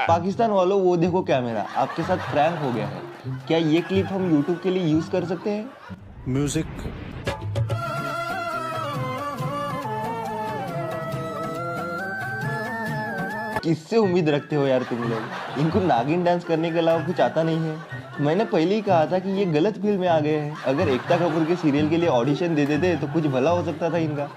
पाकिस्तान वालों, वो देखो कैमरा, आपके साथ प्रैंक हो गया है। क्या ये क्लिप हम यूट्यूब के लिए यूज कर सकते हैं? म्यूजिक। किससे उम्मीद रखते हो यार तुम लोग? इनको नागिन डांस करने के अलावा कुछ आता नहीं है। मैंने पहले ही कहा था कि ये गलत फील्ड में आ गए हैं। अगर एकता कपूर के सीरियल के लिए ऑडिशन दे देते तो कुछ भला हो सकता था इनका।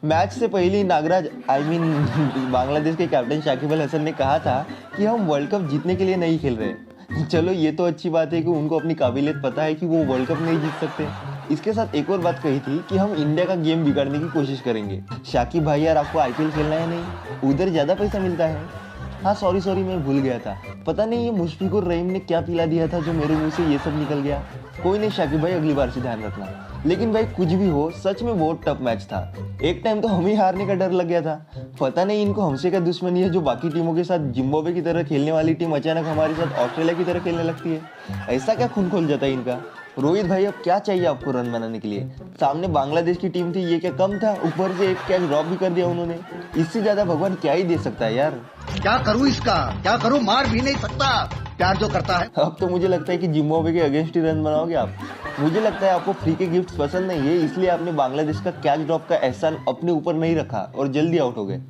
मैच से पहले ही नागराज बांग्लादेश के कैप्टन शाकिब अल हसन ने कहा था कि हम वर्ल्ड कप जीतने के लिए नहीं खेल रहे। चलो ये तो अच्छी बात है कि उनको अपनी काबिलियत पता है कि वो वर्ल्ड कप नहीं जीत सकते। इसके साथ एक और बात कही थी कि हम इंडिया का गेम बिगाड़ने की कोशिश करेंगे। शाकिब भाई यार, आपको आईपीएल खेलना है नहीं? उधर ज्यादा पैसा मिलता है। हाँ सॉरी मैं भूल गया था। पता नहीं ये मुशफिक और रहीम ने क्या पिला दिया था जो मेरे मुंह से ये सब निकल गया। कोई नहीं शाकिब भाई, अगली बार से ध्यान रखना। लेकिन भाई कुछ भी हो, सच में बहुत टफ मैच था। एक टाइम तो हमें हारने का डर लग गया था। पता नहीं इनको हमसे क्या दुश्मनी है जो बाकी टीमों के साथ जिम्बाब्वे की तरह खेलने वाली टीम अचानक हमारे साथ ऑस्ट्रेलिया की तरह खेलने लगती है। ऐसा क्या खून खोल जाता है इनका? रोहित भाई, अब क्या चाहिए आपको रन बनाने के लिए? सामने बांग्लादेश की टीम थी, ये क्या कम था? ऊपर से एक कैच ड्रॉप भी कर दिया उन्होंने। इससे ज्यादा भगवान क्या ही दे सकता है यार। क्या करूं इसका, क्या करूं, मार भी नहीं सकता, प्यार जो करता है। अब तो मुझे लगता है कि जिम्बाब्वे के अगेंस्ट ही रन बनाओगे आप। मुझे लगता है आपको फ्री के गिफ्ट पसंद नहीं है, इसलिए आपने बांग्लादेश का कैच ड्रॉप का एहसान अपने ऊपर नहीं रखा और जल्दी आउट हो गए।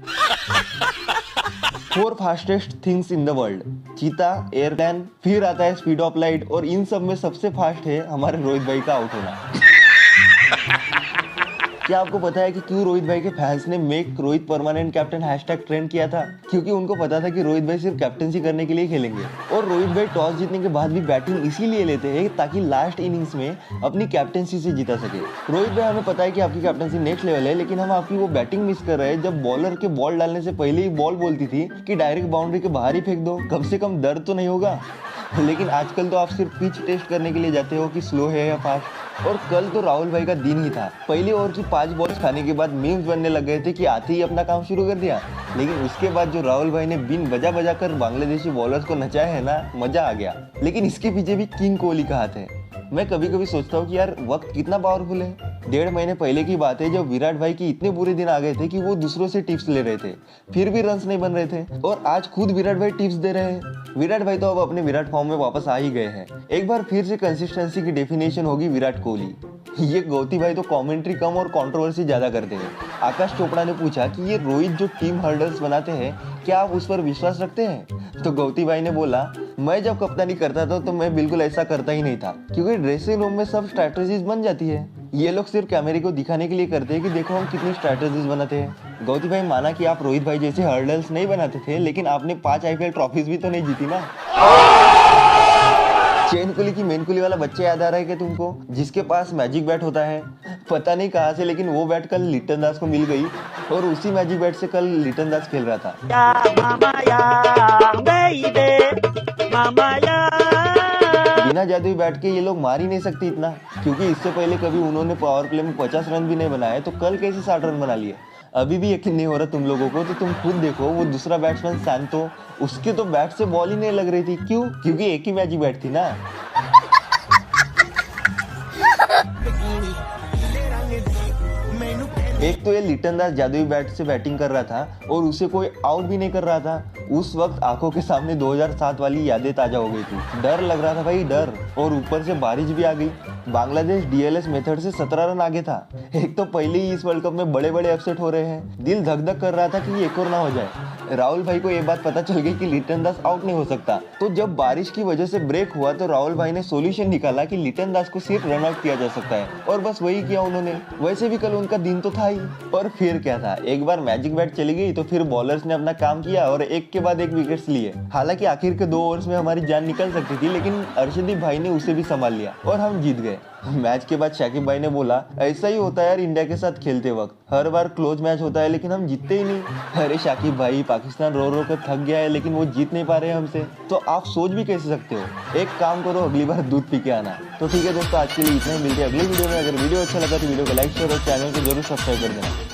4 fastest things in the world, चीता, एयरप्लेन, फिर आता है स्पीड ऑफ लाइट, और इन सब में सबसे फास्ट है हमारे रोहित भाई का आउट होना। क्या आपको पता है कि क्यों रोहित भाई के फैंस ने make Rohit permanent captain hashtag trend किया था? क्योंकि उनको पता था कि रोहित भाई सिर्फ कैप्टनसी करने के लिए खेलेंगे। और रोहित भाई टॉस जीतने के बाद भी बैटिंग इसीलिए लेते हैं ताकि लास्ट इनिंग्स में अपनी कैप्टनसी से जीता सके। रोहित भाई, हमें पता है कि आपकी कैप्टनसी नेक्स्ट लेवल है, लेकिन हम आपकी वो बैटिंग मिस कर रहे हैं जब बॉलर के बॉल डालने से पहले ही बॉल बोलती थी कि डायरेक्ट बाउंड्री के बाहर ही फेंक दो। कम से कम दर्द तो नहीं होगा। लेकिन आजकल तो आप सिर्फ पिच टेस्ट करने के लिए जाते हो कि स्लो है या फास्ट। और कल तो राहुल भाई का दिन ही था। पहले ओवर की 5 बॉल्स खाने के बाद मीम्स बनने लग गए थे कि आते ही अपना काम शुरू कर दिया। लेकिन उसके बाद जो राहुल भाई ने बिन बजा कर बांग्लादेशी बॉलर्स को नचाया है ना, मजा आ गया। लेकिन इसके पीछे भी किंग कोहली का हाथ है। मैं कभी कभी सोचता हूँ कि यार वक्त कितना पावरफुल है। 1.5 महीने पहले की बात है जब विराट भाई की इतने बुरे दिन आ गए थे कि वो दूसरों से टिप्स ले रहे थे, फिर भी रन्स नहीं बन रहे थे। और आज खुद विराट भाई टिप्स दे रहे हैं। विराट भाई तो अब अपने विराट फॉर्म में वापस आ ही गए हैं। एक बार फिर से कंसिस्टेंसी की डेफिनेशन होगी विराट कोहली। ये गौती भाई तो कमेंट्री कम और कंट्रोवर्सी ज्यादा करते हैं। आकाश चोपड़ा ने पूछा कि ये रोहित जो टीम हर्डल्स बनाते हैं, क्या आप उस पर विश्वास रखते हैं? तो गौती भाई ने बोला, मैं जब कप्तानी करता था तो मैं बिल्कुल ऐसा करता ही नहीं था, क्योंकि ड्रेसिंग रूम में सब स्ट्रैटेजीज बन जाती है। ये लोग सिर्फ कैमरे को दिखाने के लिए करते हैं कि देखो हम कितनी स्ट्रैटेजीज बनाते हैं। गौती भाई, माना कि आप रोहित भाई जैसे हर्डल्स नहीं बनाते थे, लेकिन आपने 5 आईपीएल ट्रॉफीज भी तो नहीं जीती ना। चेन कुली की मेन कुली वाला बच्चा याद आ रहा है क्या तुमको, जिसके पास मैजिक बैट होता है? पता नहीं कहाँ से, लेकिन वो बैट कल लिटन दास को मिल गई और उसी मैजिक बैट से कल लिटन दास खेल रहा था। बिना जादुई बैट के ये लोग मार ही नहीं सकते इतना, क्योंकि इससे पहले कभी उन्होंने पावर प्ले में 50 रन भी नहीं बनाए, तो कल कैसे 60 रन बना लिए? अभी भी यकीन नहीं हो रहा तुम लोगों को, तो तुम खुद देखो वो दूसरा बैट्समैन सैंतो, उसके तो बैट से बॉल ही नहीं लग रही थी। क्यों? क्योंकि एक ही मैजिक बैट थी ना। एक तो ये लिटन दास जादुई बैट से बैटिंग कर रहा था और उसे कोई आउट भी नहीं कर रहा था। उस वक्त आंखों के सामने 2007 वाली यादें ताजा हो गई थी। डर लग रहा था भाई, डर। और ऊपर से बारिश भी आ गई। बांग्लादेश डीएलएस मेथड से 17 रन आगे था। एक तो पहले ही इस वर्ल्ड कप में बड़े बड़े अपसेट हो रहे हैं। दिल धक धक कर रहा था कि एक और ना हो जाए। राहुल भाई को ये बात पता चल गई कि लिटन दास आउट नहीं हो सकता, तो जब बारिश की वजह से ब्रेक हुआ तो राहुल भाई ने सोल्यूशन निकाला कि लिटन दास को सिर्फ रन आउट किया जा सकता है, और बस वही किया उन्होंने। वैसे भी कल उनका दिन तो था ही। और फिर क्या था, एक बार मैजिक बैट चली गई तो फिर बॉलर्स ने अपना काम किया और एक के बाद एक विकेट्स लिए। हालांकि आखिर के 2 ओवर्स में हमारी जान निकल सकती थी, लेकिन अर्शदीप भाई ने उसे भी संभाल लिया और हम जीत गए। मैच के बाद शाकिब भाई ने बोला, ऐसा ही होता है यार इंडिया के साथ खेलते वक्त, हर बार क्लोज मैच होता है लेकिन हम जीतते ही नहीं। अरे शाकिब भाई, पाकिस्तान रो रो कर थक गया है लेकिन वो जीत नहीं पा रहे हैं हमसे, तो आप सोच भी कैसे सकते हो? एक काम करो, अगली बार दूध पी के आना। तो ठीक है दोस्तों, आज के लिए इतना ही। मिलते हैं अगले वीडियो में। अगर वीडियो अच्छा लगा तो वीडियो को लाइक शेयर और चैनल को जरूर सब्सक्राइब कर देना।